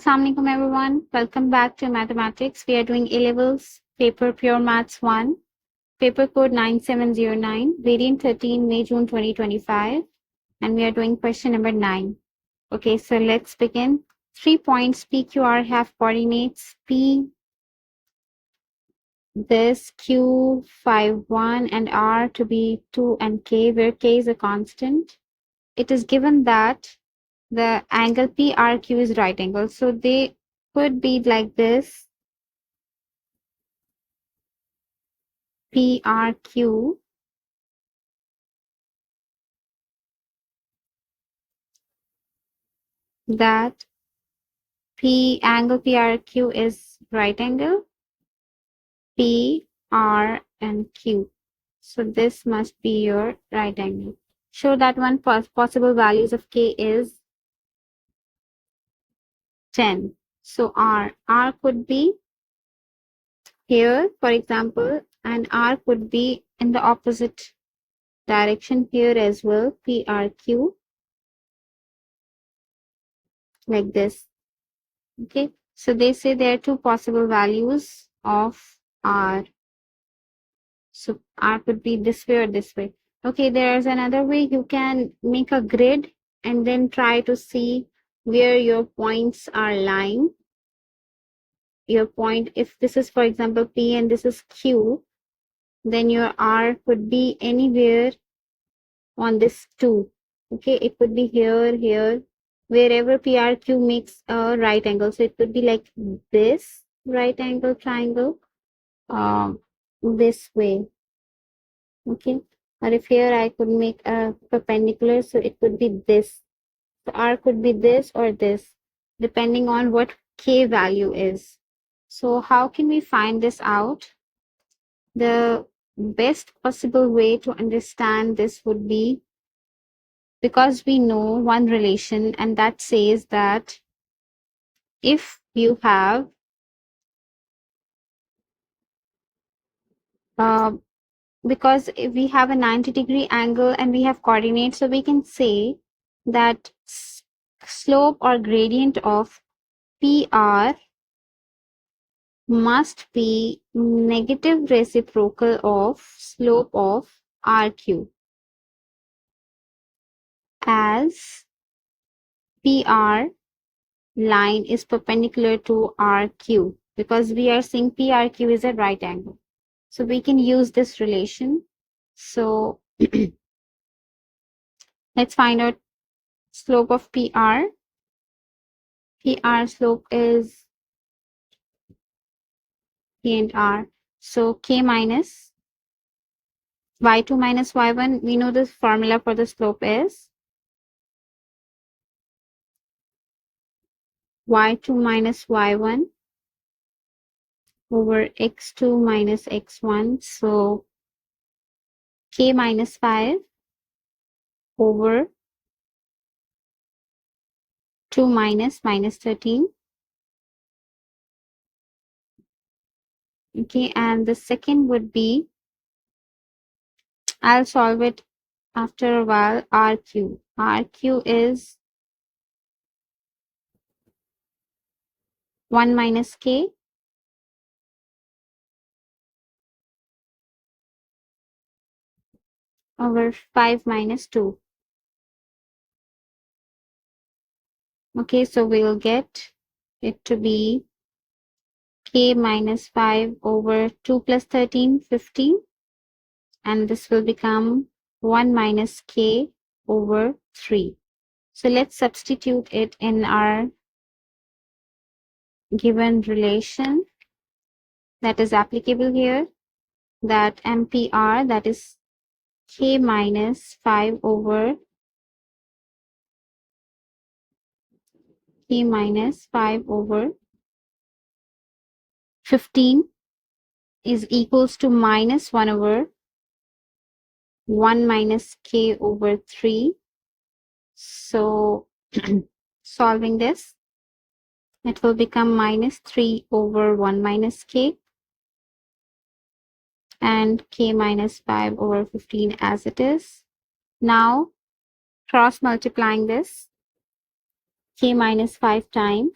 Assalamu alaikum everyone. Welcome back to mathematics. We are doing A-levels, paper pure maths 1, paper code 9709, variant 13, May, June 2025. And we are doing question number 9. Okay, so let's begin. 3 points PQR have coordinates P, this, Q, 5, 1, and R to be 2 and K, where K is a constant. It is given that the angle PRQ is right angle. So they could be like this. PRQ that P angle PRQ is right angle P, R, and Q. So this must be your right angle. Show that one possible values of K is 10. So R could be here, for example, and R could be in the opposite direction here as well, PRQ, like this. Okay, so they say there are two possible values of R. So R could be this way or this way. Okay, there's another way. You can make a grid and then try to see where your points are lying. Your point, if this is, for example, P and this is Q, then your R could be anywhere on this 2. Okay, it could be here, here, wherever PRQ makes a right angle. So it could be like this right angle triangle, this way. Okay, or if here I could make a perpendicular, so it could be this. So R could be this or this, depending on what K value is. So how can we find this out? The best possible way to understand this would be, because we know one relation, and that says that if you have because if we have a 90-degree angle and we have coordinates, so we can say that slope or gradient of PR must be negative reciprocal of slope of RQ, as PR line is perpendicular to RQ, because we are saying PRQ is a right angle. So we can use this relation. So let's find out slope of PR. PR slope is K and R. So K minus Y2 minus Y1. We know the formula for the slope is Y2 minus Y1 over X2 minus X1. So K minus 5 over 2 minus minus 13. Okay, and the second would be, I'll solve it after a while, RQ. RQ is 1 minus K over 5 minus 2. Okay, so we'll get it to be K minus 5 over 2 plus 13, 15. And this will become 1 minus K over 3. So let's substitute it in our given relation that is applicable here, that MPR, that is K minus 5 over K minus 5 over 15 is equals to minus 1 over 1 minus K over 3. So solving this, it will become minus 3 over 1 minus K and K minus 5 over 15 as it is. Now cross multiplying this, K minus 5 times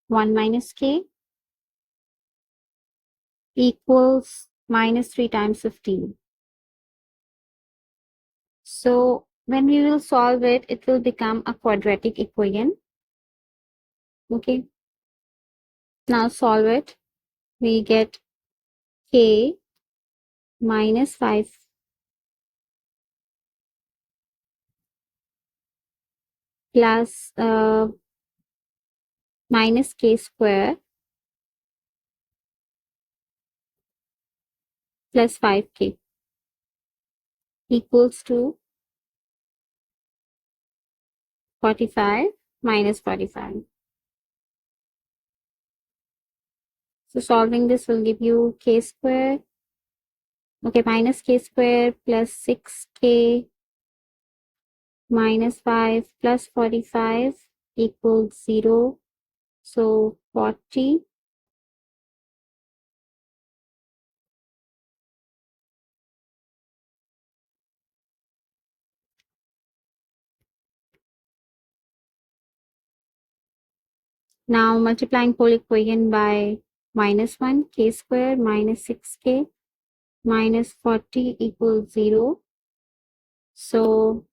1 minus k equals minus 3 times 15. So when we will solve it, it will become a quadratic equation. Okay. Now solve it. We get k minus 5 plus minus k square plus 5k equals to 45 minus 45. So solving this will give you k square, okay, minus k square plus 6k minus 5 plus 45 equals 0. So 40. Now multiplying whole equation by minus 1, k square minus 6k minus 40 equals 0. So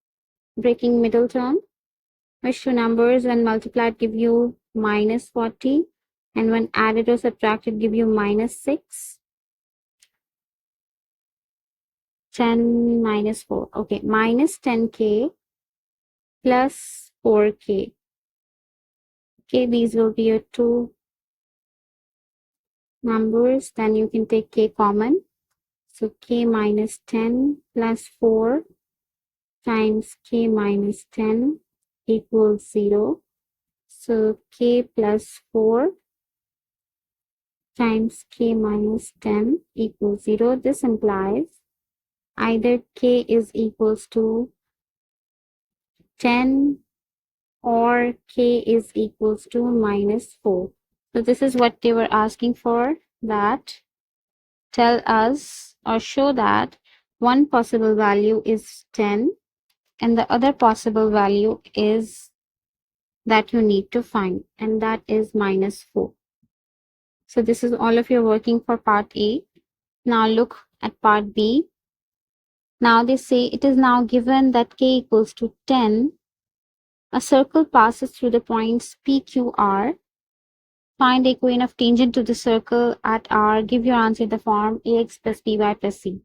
breaking middle term, which two numbers when multiplied give you minus 40 and when added or subtracted give you minus 6. 10 minus 4. Okay, minus 10k plus 4k. Okay, these will be your two numbers. Then you can take k common. So k minus 10 plus 4 times k minus 10 equals 0. So k plus 4 times k minus 10 equals 0. This implies either k is equals to 10 or k is equals to minus 4. So this is what they were asking for, that tell us or show that one possible value is 10 and the other possible value is that you need to find, and that is minus 4. So this is all of your working for part A. Now look at part B. Now they say it is now given that k equals to 10. A circle passes through the points P, Q, R. Find the equation of tangent to the circle at R. Give your answer in the form ax plus by plus c.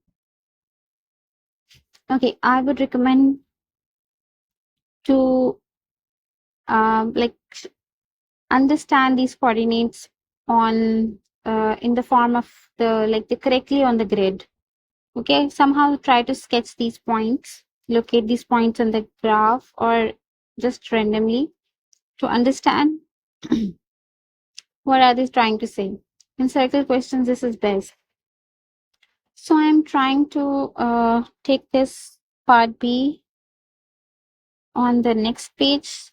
Okay, I would recommend to like understand these coordinates on in the form of the like the correctly on the grid. Okay, somehow try to sketch these points, locate these points on the graph or just randomly to understand what are they trying to say. In circle questions, this is best. So I'm trying to take this part B on the next page.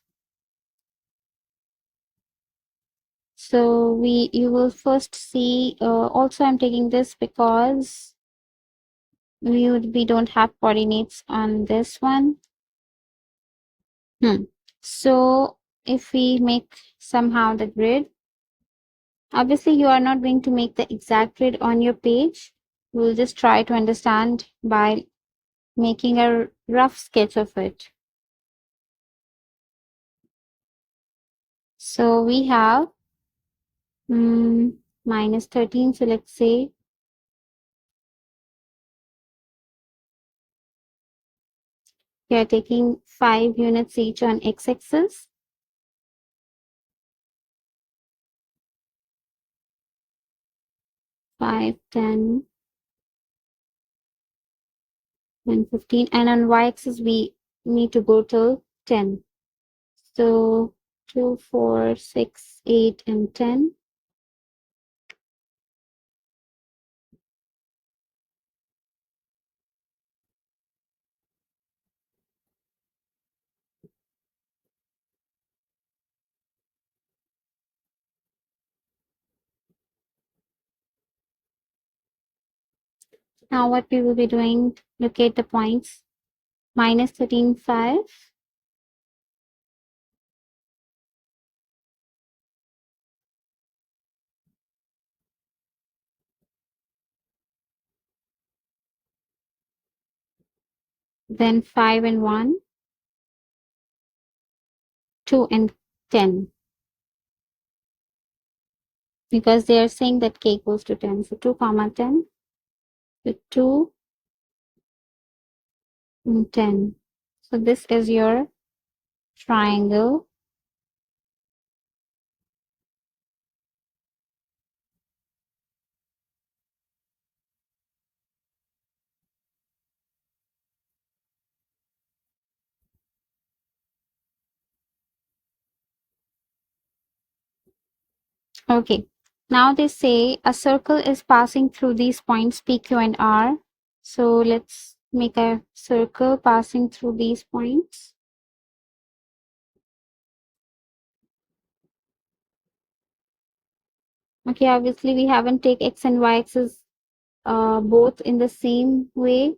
So you will first see, also I'm taking this because we don't have coordinates on this one. So if we make somehow the grid, obviously you are not going to make the exact grid on your page. We'll just try to understand by making a rough sketch of it. So we have minus 13. So let's say we are taking 5 units each on x-axis. 5, 10, and 15. And on y-axis, we need to go till 10. So 2, 4, 6, 8, and 10. Now what we will be doing, locate the points. Minus 13, 5. then 5 and 1, 2 and 10. Because they are saying that k equals to 10. So 2 comma 10, so 2 and 10. So this is your triangle. Okay. Now they say a circle is passing through these points P, Q, and R. So let's make a circle passing through these points. Okay, obviously we haven't take x and y axis both in the same way.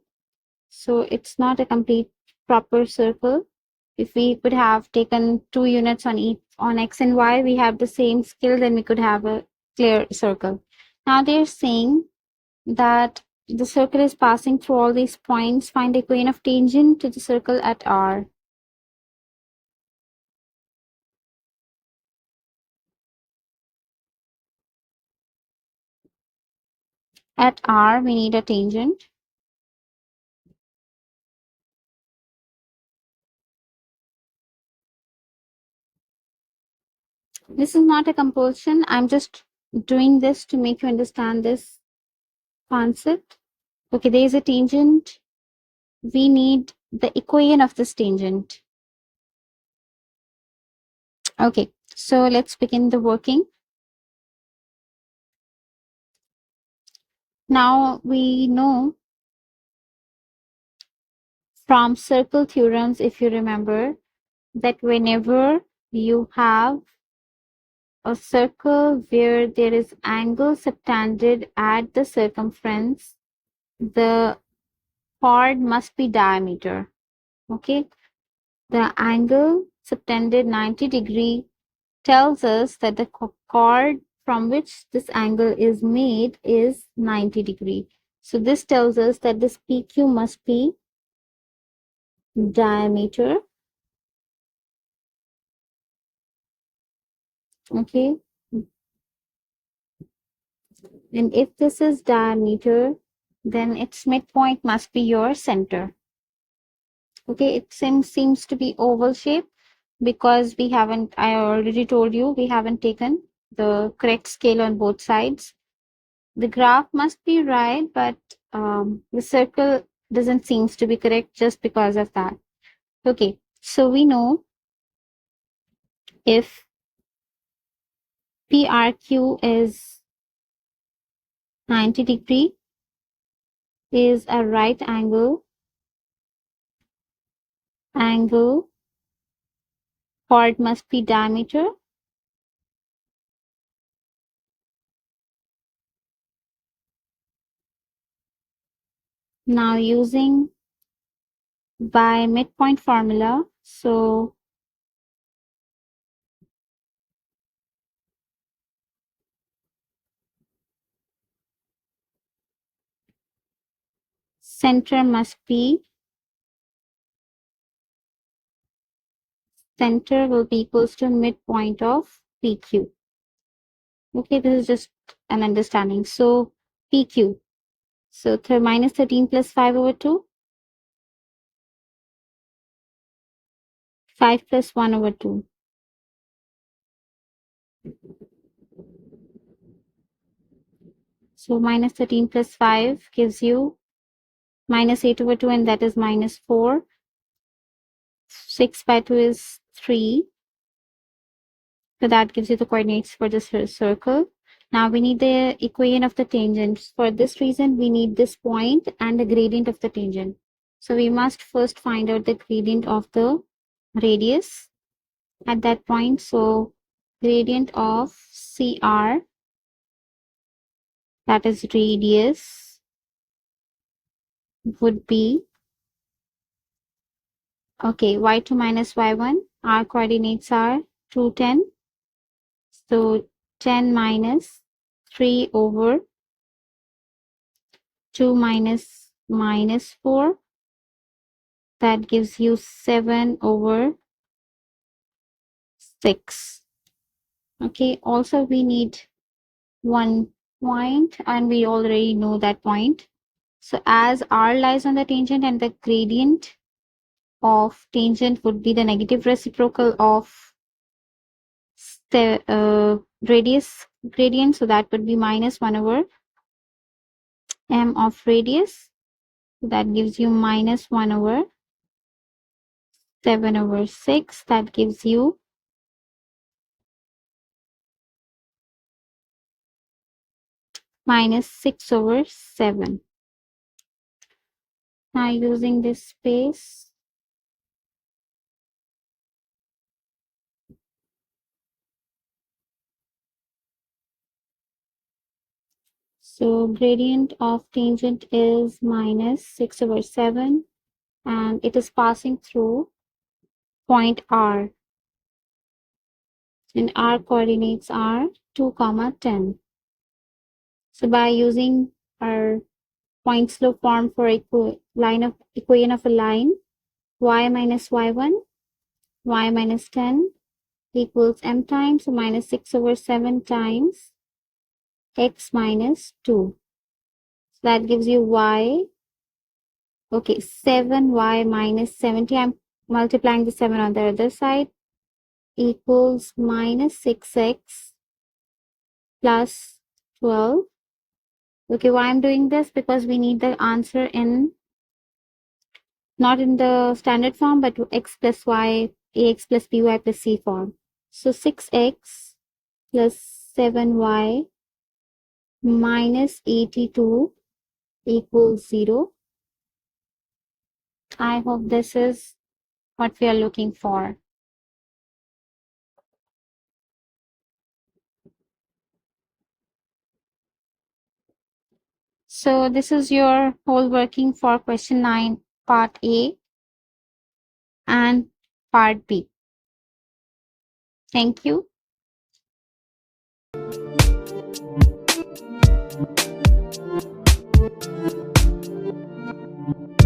So it's not a complete proper circle. If we could have taken 2 units on each on x and y, we have the same skill, then we could have a clear circle. Now they're saying that the circle is passing through all these points. Find the equation of tangent to the circle at R. At R, we need a tangent. This is not a compulsion. I'm just doing this to make you understand this concept. Okay, there is a tangent. We need the equation of this tangent. Okay, so let's begin the working. Now we know from circle theorems, if you remember, that whenever you have a circle where there is angle subtended at the circumference, the chord must be diameter. Okay, the angle subtended 90 degree tells us that the chord from which this angle is made is 90 degree. So this tells us that this PQ must be diameter. Okay, and if this is diameter, then its midpoint must be your center. Okay, it seems to be oval shape because we haven't, I already told you, we haven't taken the correct scale on both sides. The graph must be right, but the circle doesn't seems to be correct just because of that. Okay, so we know if PRQ is 90 degree, is a right angle chord must be diameter. Now using by midpoint formula, so center will be equals to midpoint of PQ. Okay, this is just an understanding. So PQ, so minus 13 plus 5 over 2, 5 plus 1 over 2. So minus 13 plus 5 gives you minus 8 over 2, and that is minus 4. 6 by 2 is 3. So that gives you the coordinates for this circle. Now we need the equation of the tangent. For this reason, we need this point and the gradient of the tangent. So we must first find out the gradient of the radius at that point. So gradient of CR, that is radius, would be, okay, y2 minus y1. Our coordinates are 2, 10. So 10 minus 3 over 2 minus minus 4. That gives you 7/6. Okay, also we need one point, and we already know that point. So as r lies on the tangent and the gradient of tangent would be the negative reciprocal of the radius gradient, so that would be -1/m of radius. So that gives you -1/7/6. That gives you -6/7. Now using this space, so gradient of tangent is -6/7, and it is passing through point R, and R coordinates are 2, 10. So by using our point slope form for equation of a line, y minus y1, y minus 10 equals m times, so -6/7 times x minus 2. So that gives you y, okay, 7y minus 70. I'm multiplying the 7 on the other side, equals -6x plus 12. Okay, why I'm doing this? Because we need the answer in, not in the standard form, but x plus y, ax plus by plus c form. So 6x plus 7y minus 82 equals 0. I hope this is what we are looking for. So this is your whole working for question 9, part A and part B. Thank you.